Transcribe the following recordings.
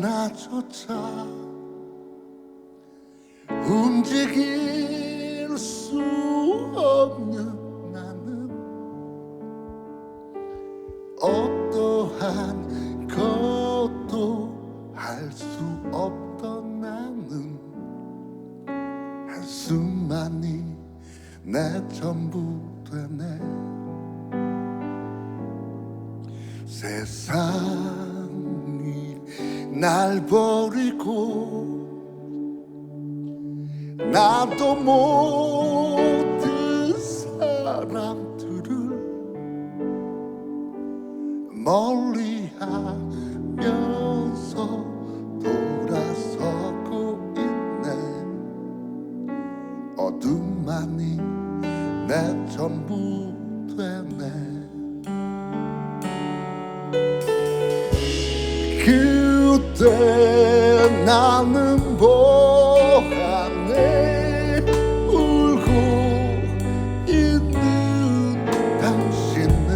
하나조차 움직일 수 없는 나는, 어떠한 것도 할 수 없던 나는, 한숨만이 내 전부 되네. 세상이 날 버리고 나도 모든 사람들을 멀리하면서 돌아서고 있네. 어둠만이 내 전부 되네. 그때 나는 보았네. 울고 있는 당신을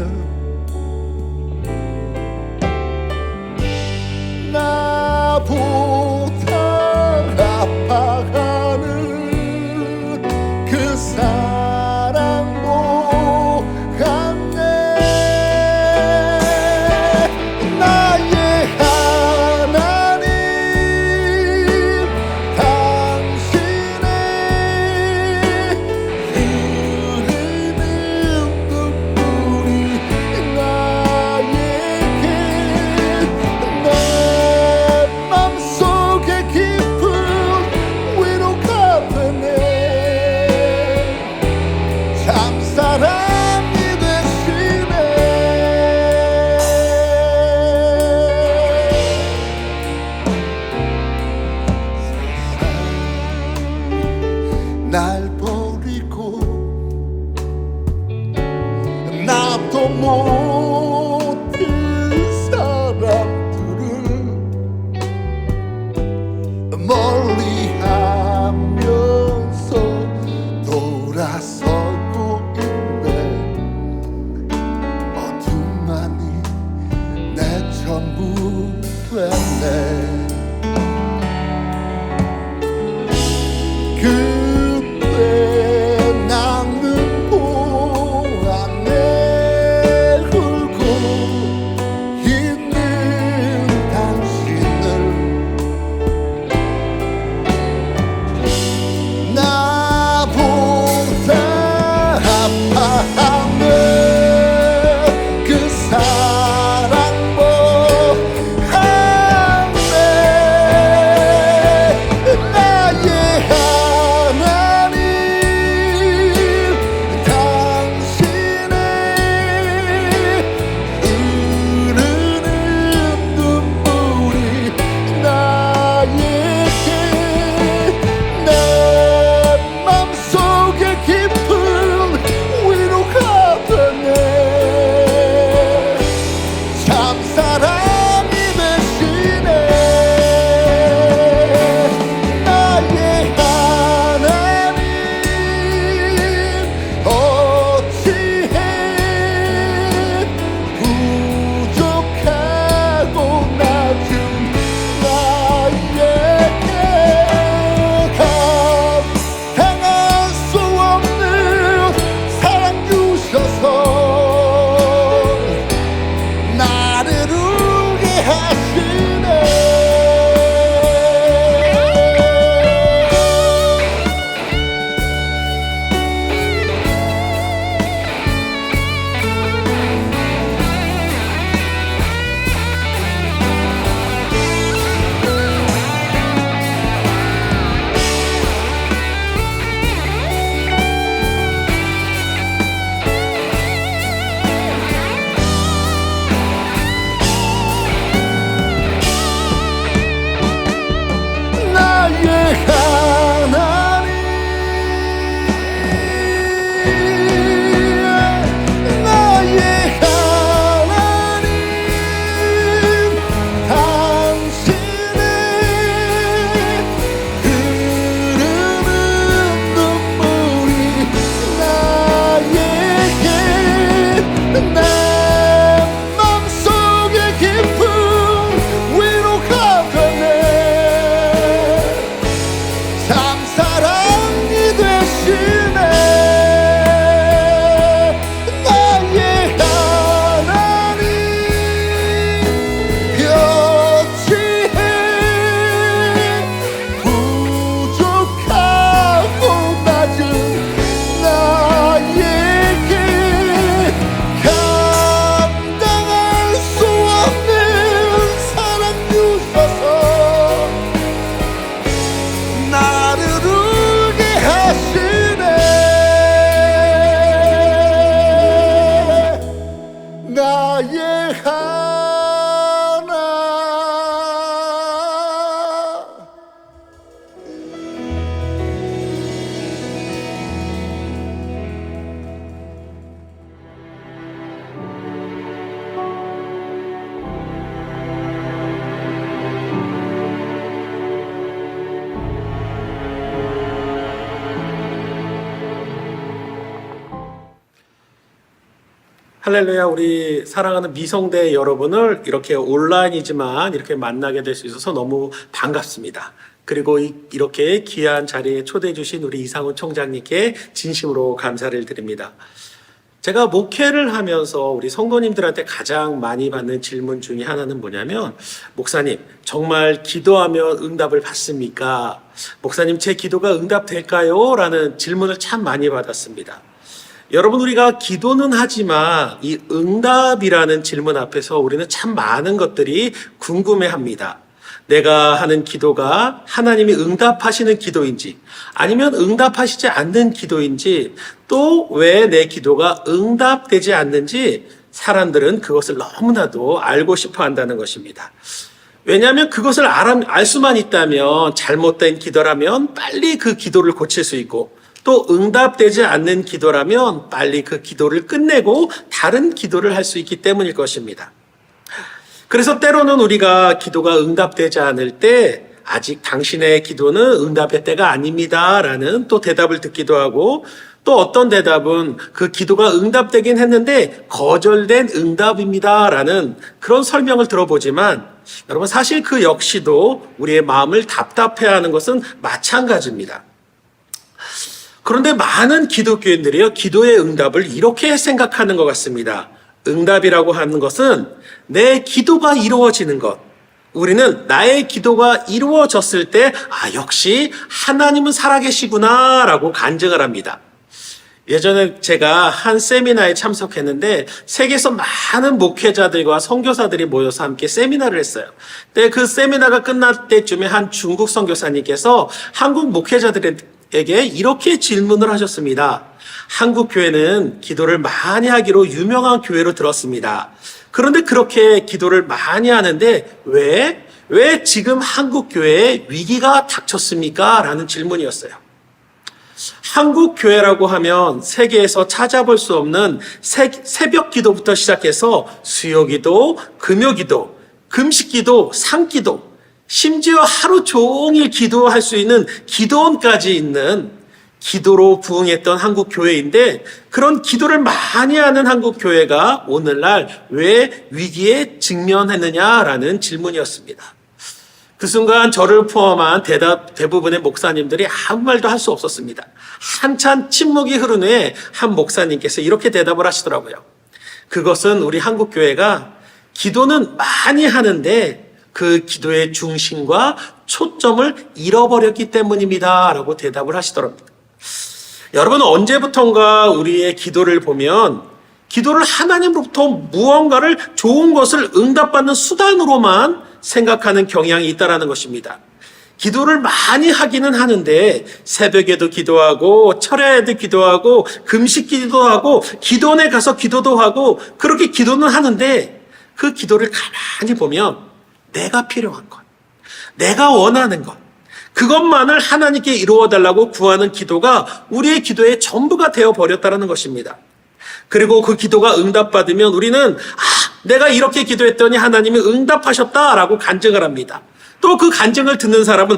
할렐루야, 우리 사랑하는 미성대 여러분을 이렇게 온라인이지만 이렇게 만나게 될 수 있어서 너무 반갑습니다. 그리고 이렇게 귀한 자리에 초대해 주신 우리 이상훈 총장님께 진심으로 감사를 드립니다. 제가 목회를 하면서 우리 성도님들한테 가장 많이 받는 질문 중에 하나는 뭐냐면, 목사님, 정말 기도하면 응답을 받습니까? 목사님, 제 기도가 응답될까요? 라는 질문을 참 많이 받았습니다. 여러분, 우리가 기도는 하지만 이 응답이라는 질문 앞에서 우리는 참 많은 것들이 궁금해합니다. 내가 하는 기도가 하나님이 응답하시는 기도인지, 아니면 응답하시지 않는 기도인지, 또 왜 내 기도가 응답되지 않는지 사람들은 그것을 너무나도 알고 싶어 한다는 것입니다. 왜냐하면 그것을 알 수만 있다면 잘못된 기도라면 빨리 그 기도를 고칠 수 있고, 또 응답되지 않는 기도라면 빨리 그 기도를 끝내고 다른 기도를 할 수 있기 때문일 것입니다. 그래서 때로는 우리가 기도가 응답되지 않을 때 아직 당신의 기도는 응답의 때가 아닙니다 라는 또 대답을 듣기도 하고, 또 어떤 대답은 그 기도가 응답되긴 했는데 거절된 응답입니다 라는 그런 설명을 들어보지만, 여러분, 사실 그 역시도 우리의 마음을 답답해하는 것은 마찬가지입니다. 그런데 많은 기독교인들이요, 기도의 응답을 이렇게 생각하는 것 같습니다. 응답이라고 하는 것은 내 기도가 이루어지는 것. 우리는 나의 기도가 이루어졌을 때, 역시 하나님은 살아계시구나 라고 간증을 합니다. 예전에 제가 한 세미나에 참석했는데 세계에서 많은 목회자들과 선교사들이 모여서 함께 세미나를 했어요. 근데 그 세미나가 끝날 때쯤에 한 중국 선교사님께서 한국 목회자들에게 이렇게 질문을 하셨습니다. 한국 교회는 기도를 많이 하기로 유명한 교회로 들었습니다. 그런데 그렇게 기도를 많이 하는데 왜 지금 한국 교회에 위기가 닥쳤습니까? 라는 질문이었어요. 한국 교회라고 하면 세계에서 찾아볼 수 없는 새벽 기도부터 시작해서 수요 기도, 금요 기도, 금식 기도, 상기도, 심지어 하루 종일 기도할 수 있는 기도원까지 있는 기도로 부응했던 한국 교회인데, 그런 기도를 많이 하는 한국 교회가 오늘날 왜 위기에 직면했느냐라는 질문이었습니다. 그 순간 저를 포함한 대부분의 목사님들이 아무 말도 할 수 없었습니다. 한참 침묵이 흐른 후에 한 목사님께서 이렇게 대답을 하시더라고요. 그것은 우리 한국 교회가 기도는 많이 하는데 그 기도의 중심과 초점을 잃어버렸기 때문입니다 라고 대답을 하시더랍니다. 여러분, 언제부턴가 우리의 기도를 보면 기도를 하나님으로부터 무언가를 좋은 것을 응답받는 수단으로만 생각하는 경향이 있다는 것입니다. 기도를 많이 하기는 하는데 새벽에도 기도하고 철야에도 기도하고 금식 기도하고 기도원에 가서 기도도 하고 그렇게 기도는 하는데, 그 기도를 가만히 보면 내가 필요한 것, 내가 원하는 것, 그것만을 하나님께 이루어달라고 구하는 기도가 우리의 기도의 전부가 되어버렸다는 것입니다. 그리고 그 기도가 응답받으면 우리는 내가 이렇게 기도했더니 하나님이 응답하셨다라고 간증을 합니다. 또 그 간증을 듣는 사람은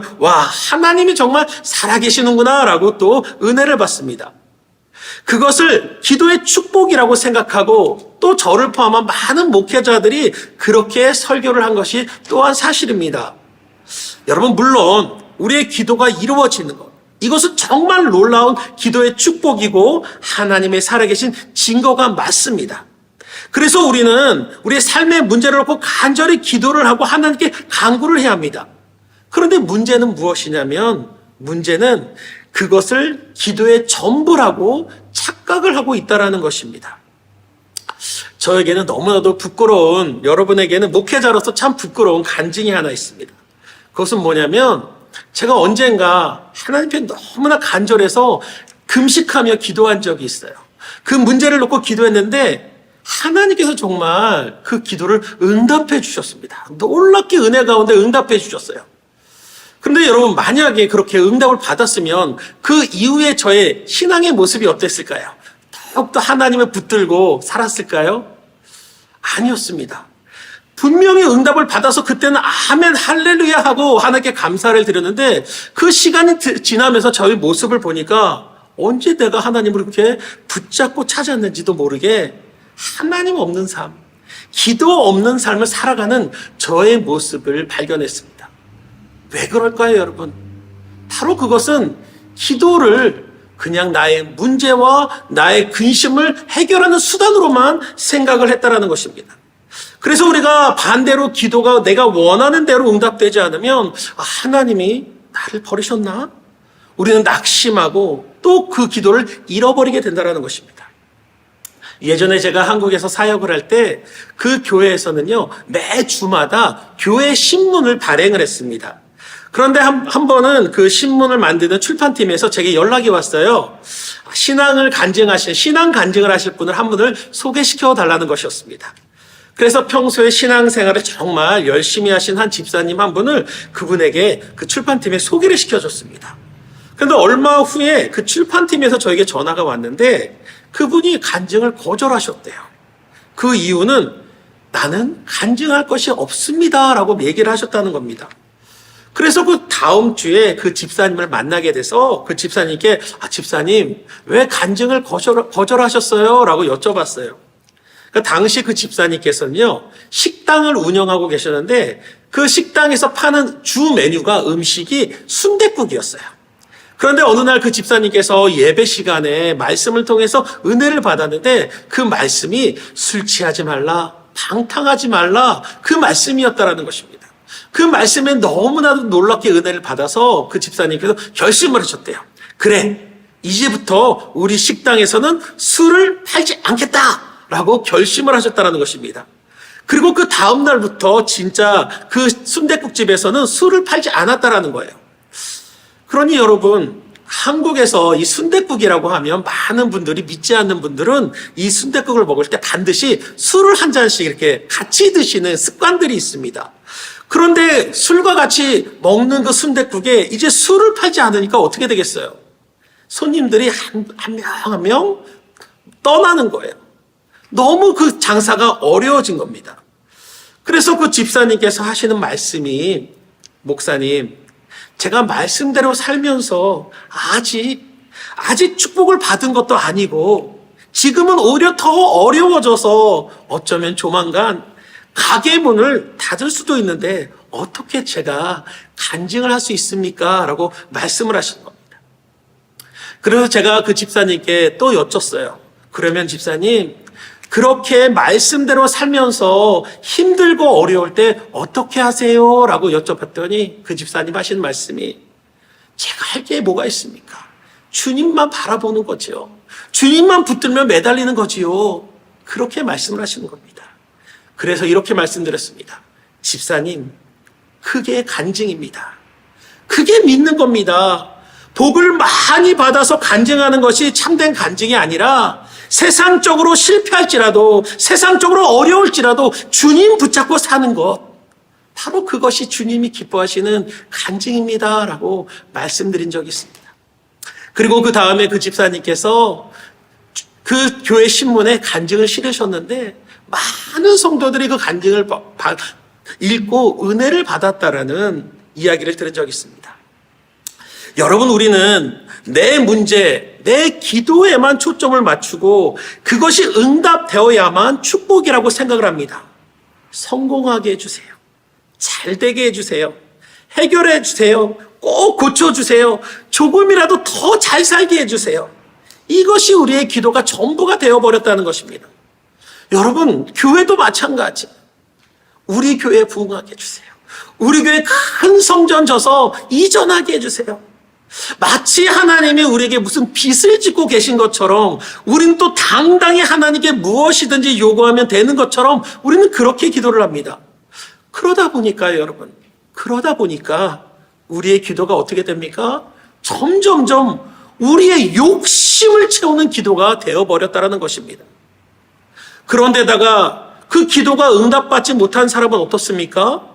하나님이 정말 살아계시는구나 라고 또 은혜를 받습니다. 그것을 기도의 축복이라고 생각하고, 또 저를 포함한 많은 목회자들이 그렇게 설교를 한 것이 또한 사실입니다. 여러분, 물론 우리의 기도가 이루어지는 것, 이것은 정말 놀라운 기도의 축복이고 하나님의 살아계신 증거가 맞습니다. 그래서 우리는 우리의 삶의 문제를 놓고 간절히 기도를 하고 하나님께 간구를 해야 합니다. 그런데 문제는 무엇이냐면, 문제는 그것을 기도의 전부라고 착각을 하고 있다는 것입니다. 저에게는 너무나도 부끄러운, 여러분에게는 목회자로서 참 부끄러운 간증이 하나 있습니다. 그것은 뭐냐면, 제가 언젠가 하나님께 너무나 간절해서 금식하며 기도한 적이 있어요. 그 문제를 놓고 기도했는데 하나님께서 정말 그 기도를 응답해 주셨습니다. 놀랍게 은혜 가운데 응답해 주셨어요. 그런데 여러분, 만약에 그렇게 응답을 받았으면 그 이후에 저의 신앙의 모습이 어땠을까요? 더욱더 하나님을 붙들고 살았을까요? 아니었습니다. 분명히 응답을 받아서 그때는 아멘 할렐루야 하고 하나님께 감사를 드렸는데, 그 시간이 지나면서 저의 모습을 보니까 언제 내가 하나님을 그렇게 붙잡고 찾았는지도 모르게 하나님 없는 삶, 기도 없는 삶을 살아가는 저의 모습을 발견했습니다. 왜 그럴까요, 여러분? 바로 그것은 기도를 그냥 나의 문제와 나의 근심을 해결하는 수단으로만 생각을 했다라는 것입니다. 그래서 우리가 반대로 기도가 내가 원하는 대로 응답되지 않으면 하나님이 나를 버리셨나? 우리는 낙심하고 또 그 기도를 잃어버리게 된다는 것입니다. 예전에 제가 한국에서 사역을 할 때 그 교회에서는요, 매 주마다 교회 신문을 발행을 했습니다. 그런데 한 번은 그 신문을 만드는 출판팀에서 제게 연락이 왔어요. 신앙 간증을 하실 분을 한 분을 소개시켜 달라는 것이었습니다. 그래서 평소에 신앙생활을 정말 열심히 하신 한 집사님 한 분을 그분에게 그 출판팀에 소개를 시켜줬습니다. 그런데 얼마 후에 그 출판팀에서 저에게 전화가 왔는데 그분이 간증을 거절하셨대요. 그 이유는 나는 간증할 것이 없습니다 라고 얘기를 하셨다는 겁니다. 그래서 그 다음 주에 그 집사님을 만나게 돼서 그 집사님께 집사님 왜 간증을 거절하셨어요? 라고 여쭤봤어요. 당시 그 집사님께서는요, 식당을 운영하고 계셨는데 그 식당에서 파는 주 메뉴가 음식이 순댓국이었어요. 그런데 어느 날 그 집사님께서 예배 시간에 말씀을 통해서 은혜를 받았는데 그 말씀이 술 취하지 말라, 방탕하지 말라, 그 말씀이었다라는 것입니다. 그 말씀에 너무나도 놀랍게 은혜를 받아서 그 집사님께서 결심을 하셨대요. 그래, 이제부터 우리 식당에서는 술을 팔지 않겠다라고 결심을 하셨다는 것입니다. 그리고 그 다음 날부터 진짜 그 순댓국집에서는 술을 팔지 않았다라는 거예요. 그러니 여러분, 한국에서 이 순댓국이라고 하면 많은 분들이 믿지 않는 분들은 이 순댓국을 먹을 때 반드시 술을 한 잔씩 이렇게 같이 드시는 습관들이 있습니다. 그런데 술과 같이 먹는 그 순댓국에 이제 술을 팔지 않으니까 어떻게 되겠어요? 손님들이 한 명 한 명 떠나는 거예요. 너무 그 장사가 어려워진 겁니다. 그래서 그 집사님께서 하시는 말씀이, 목사님, 제가 말씀대로 살면서 아직 축복을 받은 것도 아니고 지금은 오히려 더 어려워져서 어쩌면 조만간 가게 문을 닫을 수도 있는데 어떻게 제가 간증을 할 수 있습니까? 라고 말씀을 하시는 겁니다. 그래서 제가 그 집사님께 또 여쭸어요. 그러면 집사님, 그렇게 말씀대로 살면서 힘들고 어려울 때 어떻게 하세요? 라고 여쭤봤더니 그 집사님 하신 말씀이, 제가 할 게 뭐가 있습니까? 주님만 바라보는 거지요. 주님만 붙들며 매달리는 거지요. 그렇게 말씀을 하시는 겁니다. 그래서 이렇게 말씀드렸습니다. 집사님, 그게 간증입니다. 그게 믿는 겁니다. 복을 많이 받아서 간증하는 것이 참된 간증이 아니라 세상적으로 실패할지라도, 세상적으로 어려울지라도 주님 붙잡고 사는 것, 바로 그것이 주님이 기뻐하시는 간증입니다 라고 말씀드린 적이 있습니다. 그리고 그 다음에 그 집사님께서 그 교회 신문에 간증을 실으셨는데 많은 성도들이 그 간증을 읽고 은혜를 받았다라는 이야기를 들은 적이 있습니다. 여러분, 우리는 내 문제, 내 기도에만 초점을 맞추고 그것이 응답되어야만 축복이라고 생각을 합니다. 성공하게 해주세요. 잘 되게 해주세요. 해결해 주세요. 꼭 고쳐주세요. 조금이라도 더 잘 살게 해주세요. 이것이 우리의 기도가 전부가 되어버렸다는 것입니다. 여러분, 교회도 마찬가지. 우리 교회 부흥하게 해주세요. 우리 교회 큰 성전 져서 이전하게 해주세요. 마치 하나님이 우리에게 무슨 빚을 짓고 계신 것처럼 우리는 또 당당히 하나님께 무엇이든지 요구하면 되는 것처럼 우리는 그렇게 기도를 합니다. 그러다 보니까요, 여러분, 우리의 기도가 어떻게 됩니까? 점점점 우리의 욕심을 채우는 기도가 되어버렸다는 것입니다. 그런데다가 그 기도가 응답받지 못한 사람은 어떻습니까?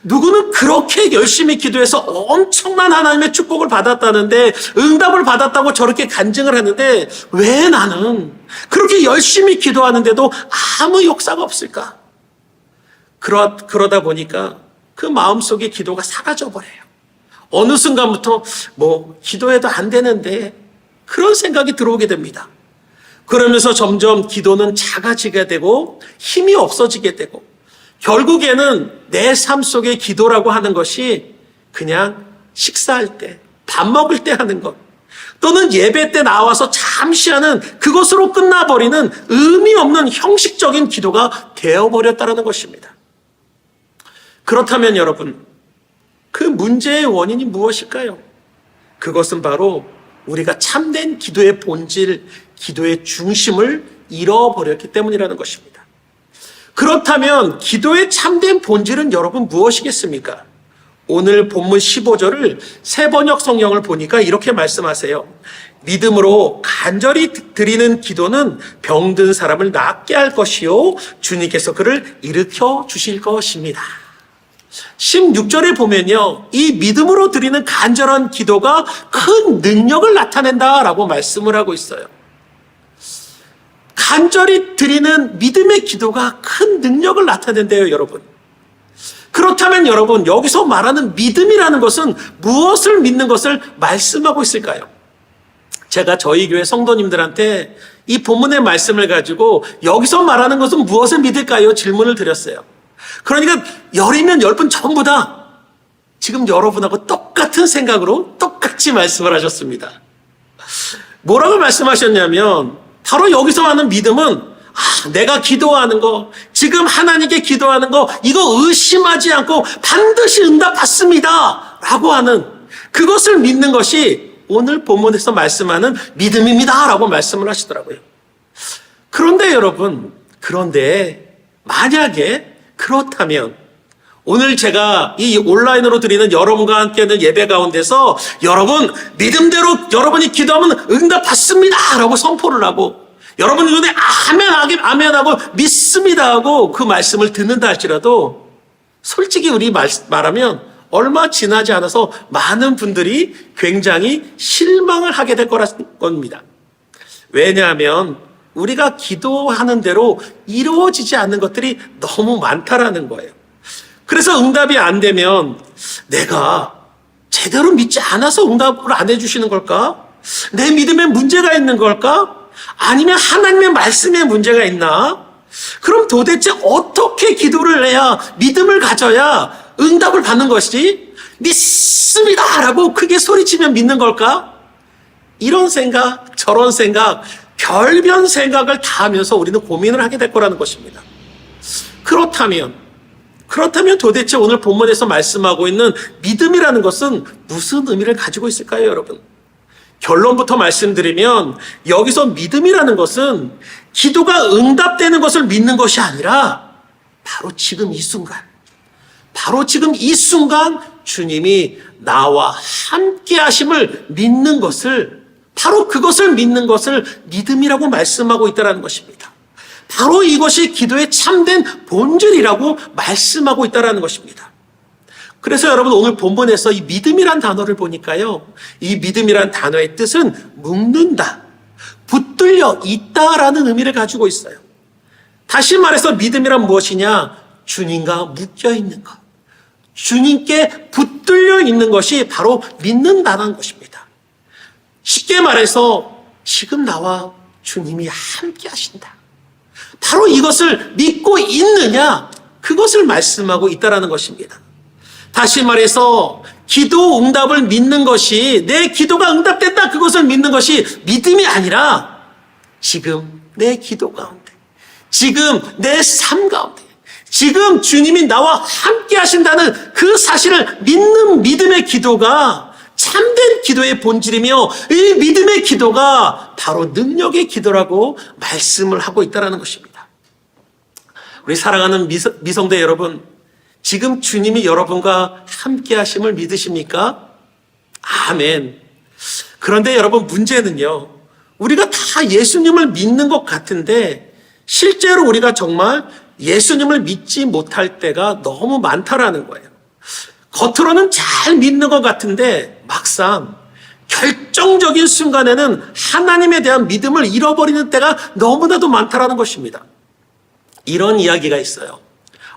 누구는 그렇게 열심히 기도해서 엄청난 하나님의 축복을 받았다는데, 응답을 받았다고 저렇게 간증을 하는데 왜 나는 그렇게 열심히 기도하는데도 아무 역사가 없을까? 그러다 보니까 그 마음속에 기도가 사라져버려요. 어느 순간부터 기도해도 안 되는데 그런 생각이 들어오게 됩니다. 그러면서 점점 기도는 작아지게 되고 힘이 없어지게 되고 결국에는 내 삶 속의 기도라고 하는 것이 그냥 식사할 때, 밥 먹을 때 하는 것 또는 예배 때 나와서 잠시 하는 그것으로 끝나버리는 의미 없는 형식적인 기도가 되어버렸다는 것입니다. 그렇다면 여러분, 그 문제의 원인이 무엇일까요? 그것은 바로 우리가 참된 기도의 본질, 기도의 중심을 잃어버렸기 때문이라는 것입니다. 그렇다면 기도의 참된 본질은 여러분 무엇이겠습니까? 오늘 본문 15절을 새번역 성경을 보니까 이렇게 말씀하세요. 믿음으로 간절히 드리는 기도는 병든 사람을 낫게 할 것이요 주님께서 그를 일으켜 주실 것입니다. 16절에 보면요, 이 믿음으로 드리는 간절한 기도가 큰 능력을 나타낸다라고 말씀을 하고 있어요. 간절히 드리는 믿음의 기도가 큰 능력을 나타낸대요, 여러분. 그렇다면 여러분, 여기서 말하는 믿음이라는 것은 무엇을 믿는 것을 말씀하고 있을까요? 제가 저희 교회 성도님들한테 이 본문의 말씀을 가지고 여기서 말하는 것은 무엇을 믿을까요? 질문을 드렸어요. 그러니까 10이면 10분 전부 다 지금 여러분하고 똑같은 생각으로 똑같이 말씀을 하셨습니다. 뭐라고 말씀하셨냐면 바로 여기서 하는 믿음은 내가 기도하는 거, 지금 하나님께 기도하는 거 이거 의심하지 않고 반드시 응답받습니다 라고 하는 그것을 믿는 것이 오늘 본문에서 말씀하는 믿음입니다 라고 말씀을 하시더라고요. 그런데 여러분, 만약에 그렇다면 오늘 제가 이 온라인으로 드리는 여러분과 함께하는 예배 가운데서 여러분 믿음대로 여러분이 기도하면 응답받습니다 라고 선포를 하고 여러분 눈에 아멘하고 믿습니다 하고 그 말씀을 듣는다 할지라도 솔직히 우리 말하면 얼마 지나지 않아서 많은 분들이 굉장히 실망을 하게 될 거라는 겁니다. 왜냐하면 우리가 기도하는 대로 이루어지지 않는 것들이 너무 많다라는 거예요. 그래서 응답이 안 되면 내가 제대로 믿지 않아서 응답을 안 해주시는 걸까? 내 믿음에 문제가 있는 걸까? 아니면 하나님의 말씀에 문제가 있나? 그럼 도대체 어떻게 기도를 해야 믿음을 가져야 응답을 받는 것이지? 믿습니다 라고 크게 소리치면 믿는 걸까? 이런 생각, 저런 생각, 별변 생각을 다 하면서 우리는 고민을 하게 될 거라는 것입니다. 그렇다면 도대체 오늘 본문에서 말씀하고 있는 믿음이라는 것은 무슨 의미를 가지고 있을까요, 여러분? 결론부터 말씀드리면 여기서 믿음이라는 것은 기도가 응답되는 것을 믿는 것이 아니라 바로 지금 이 순간 주님이 나와 함께 하심을 믿는 것을, 바로 그것을 믿는 것을 믿음이라고 말씀하고 있다는 것입니다. 바로 이것이 기도의 참된 본질이라고 말씀하고 있다는 것입니다. 그래서 여러분 오늘 본문에서 이 믿음이란 단어를 보니까요, 이 믿음이란 단어의 뜻은 묶는다, 붙들려 있다라는 의미를 가지고 있어요. 다시 말해서 믿음이란 무엇이냐? 주님과 묶여 있는 것, 주님께 붙들려 있는 것이 바로 믿는다는 것입니다. 쉽게 말해서 지금 나와 주님이 함께 하신다, 바로 이것을 믿고 있느냐, 그것을 말씀하고 있다는 것입니다. 다시 말해서 기도 응답을 믿는 것이, 내 기도가 응답됐다 그것을 믿는 것이 믿음이 아니라 지금 내 기도 가운데, 지금 내 삶 가운데, 지금 주님이 나와 함께 하신다는 그 사실을 믿는 믿음의 기도가 참된 기도의 본질이며, 이 믿음의 기도가 바로 능력의 기도라고 말씀을 하고 있다는 것입니다. 우리 사랑하는 미성대 여러분, 지금 주님이 여러분과 함께 하심을 믿으십니까? 아멘. 그런데 여러분, 문제는요, 우리가 다 예수님을 믿는 것 같은데 실제로 우리가 정말 예수님을 믿지 못할 때가 너무 많다라는 거예요. 겉으로는 잘 믿는 것 같은데 막상 결정적인 순간에는 하나님에 대한 믿음을 잃어버리는 때가 너무나도 많다라는 것입니다. 이런 이야기가 있어요.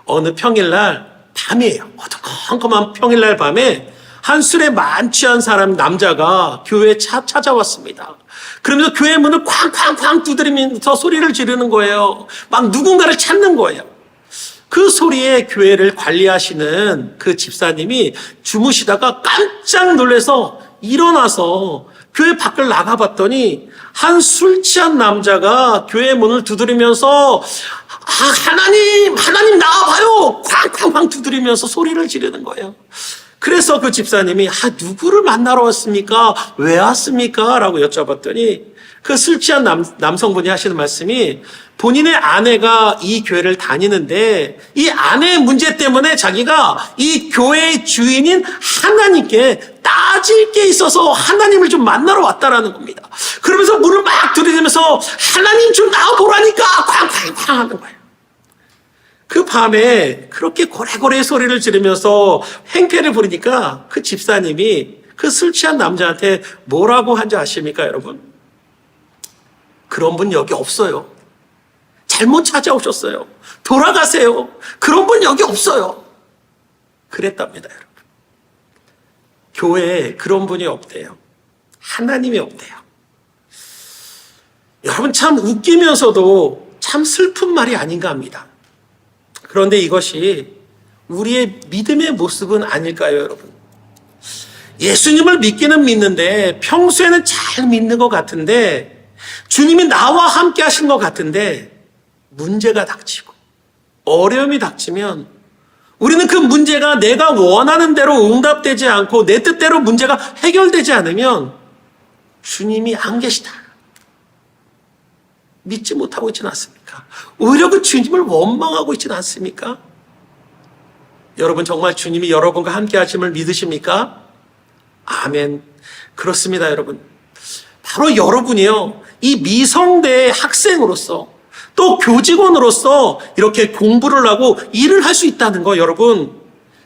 어느 평일날 밤이에요. 어두컴컴한 평일날 밤에 한 술에 만취한 사람 남자가 교회에 찾아왔습니다. 그러면서 교회 문을 쾅쾅쾅 두드리면서 소리를 지르는 거예요. 막 누군가를 찾는 거예요. 그 소리에 교회를 관리하시는 그 집사님이 주무시다가 깜짝 놀라서 일어나서 교회 밖을 나가봤더니 한 술 취한 남자가 교회 문을 두드리면서 하나님 나와봐요! 쾅쾅쾅 두드리면서 소리를 지르는 거예요. 그래서 그 집사님이 누구를 만나러 왔습니까? 왜 왔습니까? 라고 여쭤봤더니 그 술 취한 남성분이 하시는 말씀이 본인의 아내가 이 교회를 다니는데 이 아내의 문제 때문에 자기가 이 교회의 주인인 하나님께 따질 게 있어서 하나님을 좀 만나러 왔다라는 겁니다. 그러면서 문을 막 두드리면서 하나님 좀 나와보라니까 쾅쾅쾅 하는 거예요. 그 밤에 그렇게 고래고래 소리를 지르면서 행패를 부리니까 그 집사님이 그 술 취한 남자한테 뭐라고 한지 아십니까, 여러분? 그런 분 여기 없어요. 잘못 찾아오셨어요. 돌아가세요. 그런 분 여기 없어요. 그랬답니다, 여러분. 교회에 그런 분이 없대요. 하나님이 없대요. 여러분, 참 웃기면서도 참 슬픈 말이 아닌가 합니다. 그런데 이것이 우리의 믿음의 모습은 아닐까요, 여러분? 예수님을 믿기는 믿는데 평소에는 잘 믿는 것 같은데 주님이 나와 함께 하신 것 같은데 문제가 닥치고 어려움이 닥치면 우리는 그 문제가 내가 원하는 대로 응답되지 않고 내 뜻대로 문제가 해결되지 않으면 주님이 안 계시다. 믿지 못하고 있지는 않습니까? 오히려 그 주님을 원망하고 있지는 않습니까? 여러분 정말 주님이 여러분과 함께 하심을 믿으십니까? 아멘. 그렇습니다, 여러분. 바로 여러분이요. 이 미성대의 학생으로서 또 교직원으로서 이렇게 공부를 하고 일을 할 수 있다는 거, 여러분.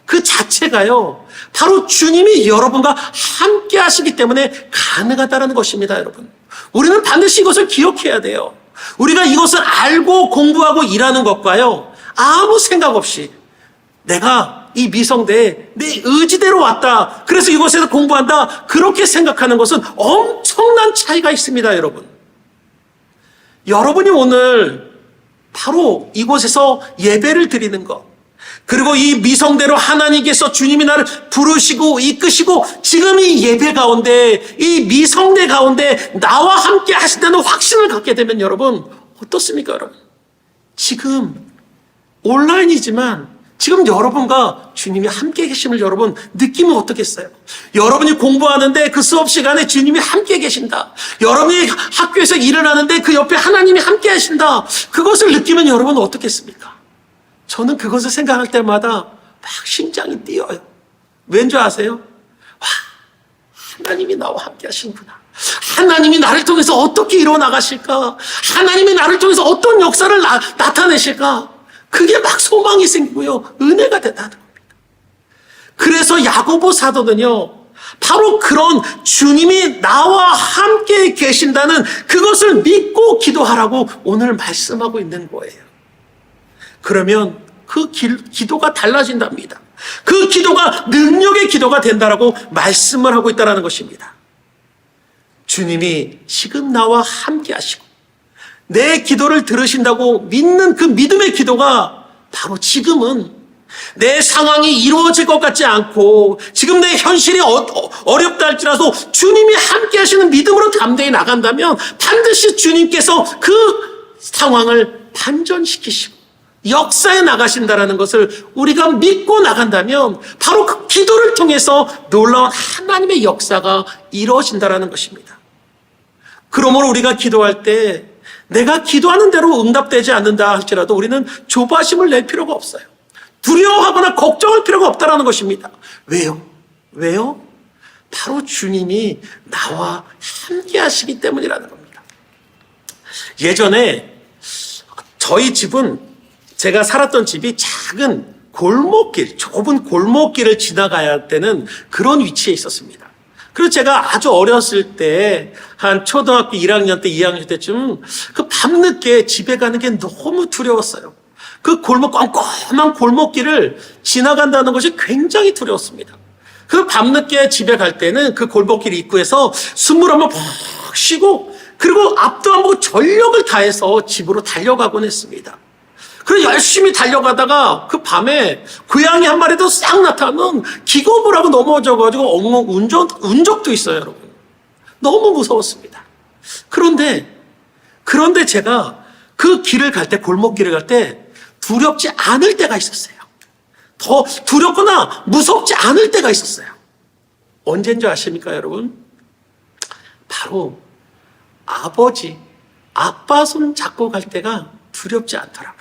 그 자체가요. 바로 주님이 여러분과 함께 하시기 때문에 가능하다는 것입니다, 여러분. 우리는 반드시 이것을 기억해야 돼요. 우리가 이것을 알고 공부하고 일하는 것과요, 아무 생각 없이 내가 이 미성대에 내 의지대로 왔다, 그래서 이곳에서 공부한다, 그렇게 생각하는 것은 엄청난 차이가 있습니다, 여러분. 여러분이 오늘 바로 이곳에서 예배를 드리는 것, 그리고 이 미성대로 하나님께서 주님이 나를 부르시고 이끄시고 지금 이 예배 가운데, 이 미성대 가운데 나와 함께 하신다는 확신을 갖게 되면 여러분 어떻습니까, 여러분? 지금 온라인이지만 지금 여러분과 주님이 함께 계심을 여러분 느끼면 어떻겠어요? 여러분이 공부하는데 그 수업 시간에 주님이 함께 계신다. 여러분이 학교에서 일을 하는데 그 옆에 하나님이 함께 하신다. 그것을 느끼면 여러분 어떻겠습니까? 저는 그것을 생각할 때마다 막 심장이 뛰어요. 왠 줄 아세요? 와, 하나님이 나와 함께 하시는구나. 하나님이 나를 통해서 어떻게 이루어나가실까? 하나님이 나를 통해서 어떤 역사를 나타내실까? 그게 막 소망이 생기고요, 은혜가 된다는 겁니다. 그래서 야고보 사도는요, 바로 그런 주님이 나와 함께 계신다는 그것을 믿고 기도하라고 오늘 말씀하고 있는 거예요. 그러면 그 기도가 달라진답니다. 그 기도가 능력의 기도가 된다라고 말씀을 하고 있다는 것입니다. 주님이 지금 나와 함께 하시고 내 기도를 들으신다고 믿는 그 믿음의 기도가 바로 지금은 내 상황이 이루어질 것 같지 않고 지금 내 현실이 어렵다 할지라도 주님이 함께 하시는 믿음으로 담대히 나간다면 반드시 주님께서 그 상황을 반전시키시고 역사에 나가신다는 것을 우리가 믿고 나간다면 바로 그 기도를 통해서 놀라운 하나님의 역사가 이루어진다는 것입니다. 그러므로 우리가 기도할 때 내가 기도하는 대로 응답되지 않는다 할지라도 우리는 조바심을 낼 필요가 없어요. 두려워하거나 걱정할 필요가 없다는 것입니다. 왜요? 왜요? 바로 주님이 나와 함께 하시기 때문이라는 겁니다. 예전에 저희 집은, 제가 살았던 집이 작은 골목길, 좁은 골목길을 지나가야 되는 그런 위치에 있었습니다. 그래서 제가 아주 어렸을 때, 한 초등학교 1학년 때, 2학년 때쯤 그 밤늦게 집에 가는 게 너무 두려웠어요. 그 껌껌한 골목길을 지나간다는 것이 굉장히 두려웠습니다. 그 밤늦게 집에 갈 때는 그 골목길 입구에서 숨을 한번 푹 쉬고 그리고 앞도 안 보고 전력을 다해서 집으로 달려가곤 했습니다. 그래서 열심히 달려가다가 그 밤에 고양이 한 마리도 싹 나타나면 기겁을 하고 넘어져가지고 엉엉 운 적도 있어요, 여러분. 너무 무서웠습니다. 그런데 제가 그 길을 갈 때, 골목길을 갈 때 두렵지 않을 때가 있었어요. 더 두렵거나 무섭지 않을 때가 있었어요. 언제인 줄 아십니까, 여러분? 바로 아빠 손 잡고 갈 때가 두렵지 않더라고요.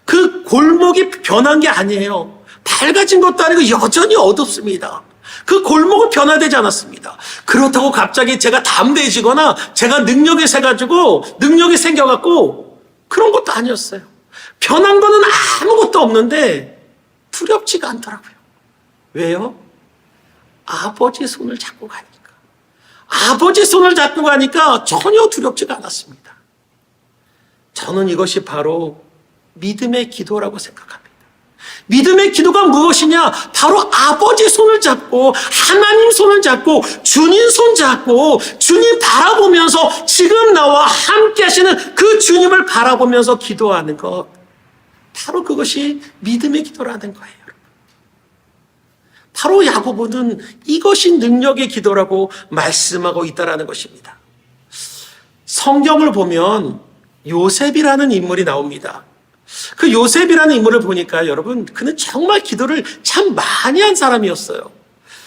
그 골목이 변한 게 아니에요. 밝아진 것도 아니고 여전히 어둡습니다. 그 골목은 변화되지 않았습니다. 그렇다고 갑자기 제가 담대해지거나 제가 능력이 생겨갖고 그런 것도 아니었어요. 변한 거는 아무것도 없는데 두렵지가 않더라고요. 왜요? 아버지 손을 잡고 가니까. 아버지 손을 잡고 가니까 전혀 두렵지가 않았습니다. 저는 이것이 바로 믿음의 기도라고 생각합니다. 믿음의 기도가 무엇이냐? 바로 아버지 손을 잡고 하나님 손을 잡고 주님 손 잡고 주님 바라보면서 지금 나와 함께 하시는 그 주님을 바라보면서 기도하는 것. 바로 그것이 믿음의 기도라는 거예요. 바로 야고보는 이것이 능력의 기도라고 말씀하고 있다는 것입니다. 성경을 보면 요셉이라는 인물이 나옵니다. 그 요셉이라는 인물을 보니까 여러분, 그는 정말 기도를 참 많이 한 사람이었어요.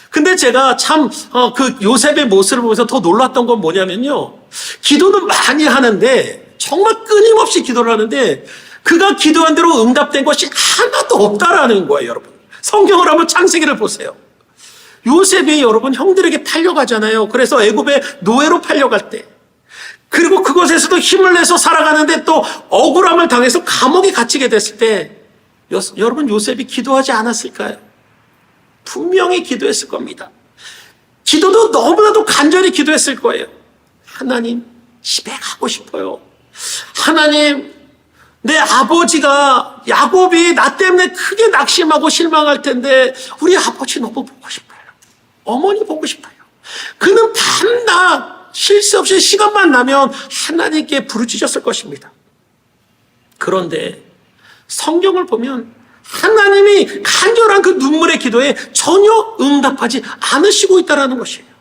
근데 제가 참 그 요셉의 모습을 보면서 더 놀랐던 건 뭐냐면요, 기도는 많이 하는데 정말 끊임없이 기도를 하는데 그가 기도한 대로 응답된 것이 하나도 없다라는 거예요. 여러분, 성경을 한번 창세기를 보세요. 요셉이 여러분 형들에게 팔려가잖아요. 그래서 애굽의 노예로 팔려갈 때, 그리고 그곳에서도 힘을 내서 살아가는데 또 억울함을 당해서 감옥에 갇히게 됐을 때 여러분, 요셉이 기도하지 않았을까요? 분명히 기도했을 겁니다. 기도도 너무나도 간절히 기도했을 거예요. 하나님, 집에 가고 싶어요. 하나님, 내 아버지가 야곱이 나 때문에 크게 낙심하고 실망할 텐데 우리 아버지 너무 보고 싶어요. 어머니 보고 싶어요. 그는 밤낮 쉴 새 없이 시간만 나면 하나님께 부르짖었을 것입니다. 그런데 성경을 보면 하나님이 간절한 그 눈물의 기도에 전혀 응답하지 않으시고 있다는 것이에요.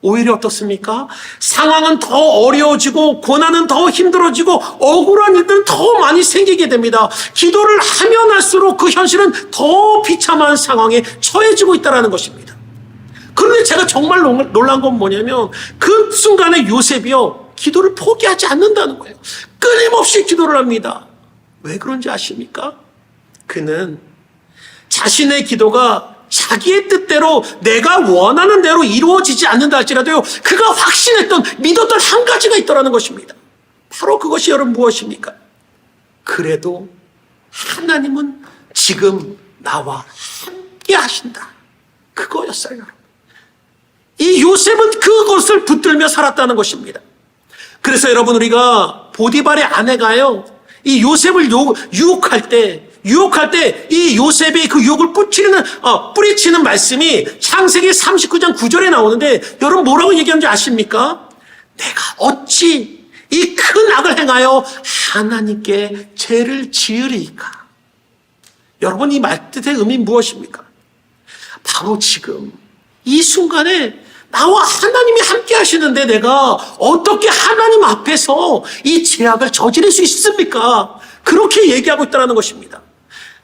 오히려 어떻습니까? 상황은 더 어려워지고 고난은 더 힘들어지고 억울한 일들은 더 많이 생기게 됩니다. 기도를 하면 할수록 그 현실은 더 비참한 상황에 처해지고 있다는 것입니다. 그런데 제가 정말 놀란 건 뭐냐면 그 순간에 요셉이요, 기도를 포기하지 않는다는 거예요. 끊임없이 기도를 합니다. 왜 그런지 아십니까? 그는 자신의 기도가 자기의 뜻대로 내가 원하는 대로 이루어지지 않는다 할지라도요, 그가 확신했던, 믿었던 한 가지가 있더라는 것입니다. 바로 그것이 여러분 무엇입니까? 그래도 하나님은 지금 나와 함께 하신다. 그거였어요, 여러분. 이 요셉은 그것을 붙들며 살았다는 것입니다. 그래서 여러분, 우리가 보디발의 아내가요, 이 요셉을 유혹할 때 이 요셉이 그 유혹을 뿌리치는 말씀이 창세기 39장 9절에 나오는데 여러분 뭐라고 얘기하는지 아십니까? 내가 어찌 이 큰 악을 행하여 하나님께 죄를 지으리이까? 여러분, 이 말뜻의 의미는 무엇입니까? 바로 지금 이 순간에 나와 하나님이 함께 하시는데 내가 어떻게 하나님 앞에서 이 죄악을 저지를 수 있습니까? 그렇게 얘기하고 있다는 것입니다.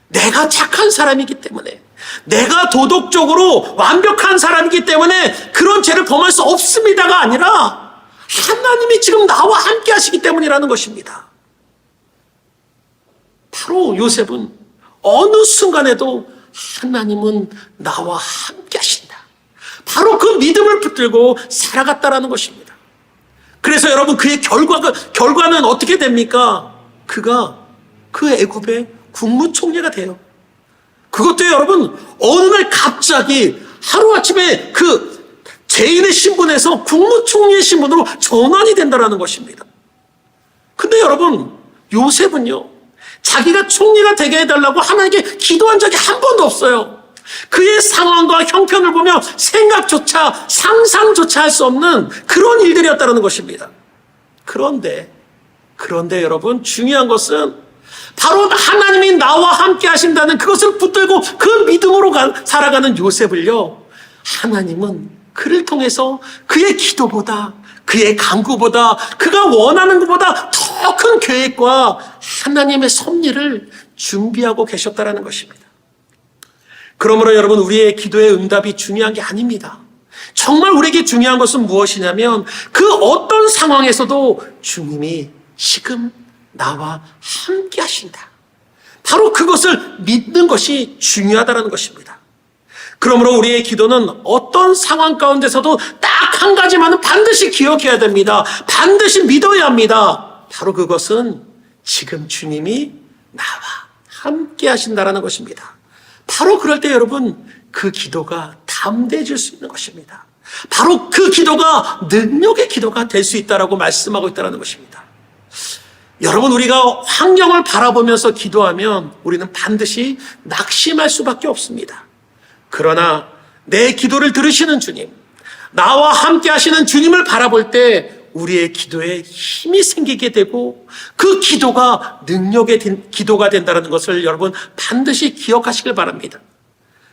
내가 착한 사람이기 때문에, 내가 도덕적으로 완벽한 사람이기 때문에 그런 죄를 범할 수 없습니다가 아니라 하나님이 지금 나와 함께 하시기 때문이라는 것입니다. 바로 요셉은 어느 순간에도 하나님은 나와 함께 하신다, 바로 그 믿음을 붙들고 살아갔다라는 것입니다. 그래서 여러분, 그의 결과는 어떻게 됩니까? 그가 그 애굽의 국무총리가 돼요. 그것도 여러분, 어느 날 갑자기 하루아침에 그 죄인의 신분에서 국무총리의 신분으로 전환이 된다는 것입니다. 근데 여러분, 요셉은요, 자기가 총리가 되게 해달라고 하나님께 기도한 적이 한 번도 없어요. 그의 상황과 형편을 보며 생각조차 상상조차 할 수 없는 그런 일들이었다는 것입니다. 그런데 여러분, 중요한 것은 바로 하나님이 나와 함께 하신다는 그것을 붙들고 그 믿음으로 살아가는 요셉을요, 하나님은 그를 통해서 그의 기도보다, 그의 간구보다, 그가 원하는 것보다 더 큰 계획과 하나님의 섭리를 준비하고 계셨다는 것입니다. 그러므로 여러분, 우리의 기도의 응답이 중요한 게 아닙니다. 정말 우리에게 중요한 것은 무엇이냐면 그 어떤 상황에서도 주님이 지금 나와 함께 하신다. 바로 그것을 믿는 것이 중요하다는 것입니다. 그러므로 우리의 기도는 어떤 상황 가운데서도 딱 한 가지만은 반드시 기억해야 됩니다. 반드시 믿어야 합니다. 바로 그것은 지금 주님이 나와 함께 하신다는 것입니다. 바로 그럴 때 여러분, 그 기도가 담대해질 수 있는 것입니다. 바로 그 기도가 능력의 기도가 될 수 있다라고 말씀하고 있다는 것입니다. 여러분, 우리가 환경을 바라보면서 기도하면 우리는 반드시 낙심할 수밖에 없습니다. 그러나 내 기도를 들으시는 주님, 나와 함께 하시는 주님을 바라볼 때 우리의 기도에 힘이 생기게 되고 그 기도가 능력의 기도가 된다는 것을 여러분 반드시 기억하시길 바랍니다.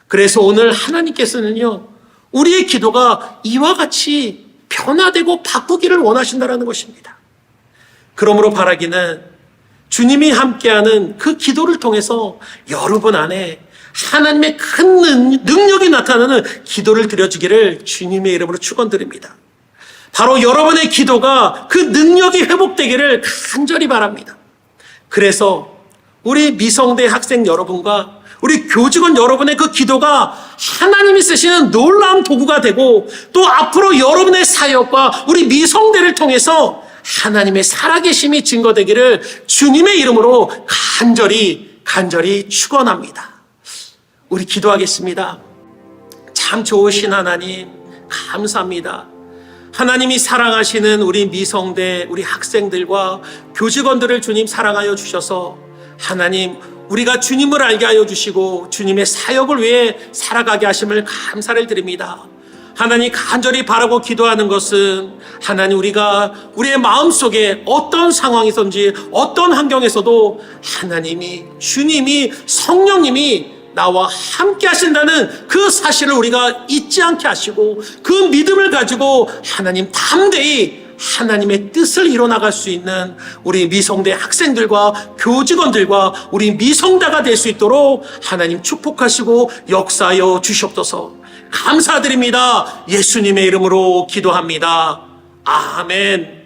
그래서 오늘 하나님께서는요, 우리의 기도가 이와 같이 변화되고 바꾸기를 원하신다는 것입니다. 그러므로 바라기는 주님이 함께하는 그 기도를 통해서 여러분 안에 하나님의 큰 능력이 나타나는 기도를 드려주기를 주님의 이름으로 축원드립니다. 바로 여러분의 기도가 그 능력이 회복되기를 간절히 바랍니다. 그래서 우리 미성대 학생 여러분과 우리 교직원 여러분의 그 기도가 하나님이 쓰시는 놀라운 도구가 되고 또 앞으로 여러분의 사역과 우리 미성대를 통해서 하나님의 살아계심이 증거되기를 주님의 이름으로 간절히 축원합니다. 우리 기도하겠습니다. 참 좋으신 하나님, 감사합니다. 하나님이 사랑하시는 우리 미성대, 우리 학생들과 교직원들을 주님 사랑하여 주셔서 하나님, 우리가 주님을 알게 하여 주시고 주님의 사역을 위해 살아가게 하심을 감사를 드립니다. 하나님, 간절히 바라고 기도하는 것은 하나님, 우리가 우리의 마음속에 어떤 상황이든지 어떤 환경에서도 하나님이, 주님이, 성령님이 나와 함께 하신다는 그 사실을 우리가 잊지 않게 하시고 그 믿음을 가지고 하나님 담대히 하나님의 뜻을 이뤄나갈 수 있는 우리 미성대 학생들과 교직원들과 우리 미성다가 될 수 있도록 하나님 축복하시고 역사하여 주시옵소서. 감사드립니다. 예수님의 이름으로 기도합니다. 아멘.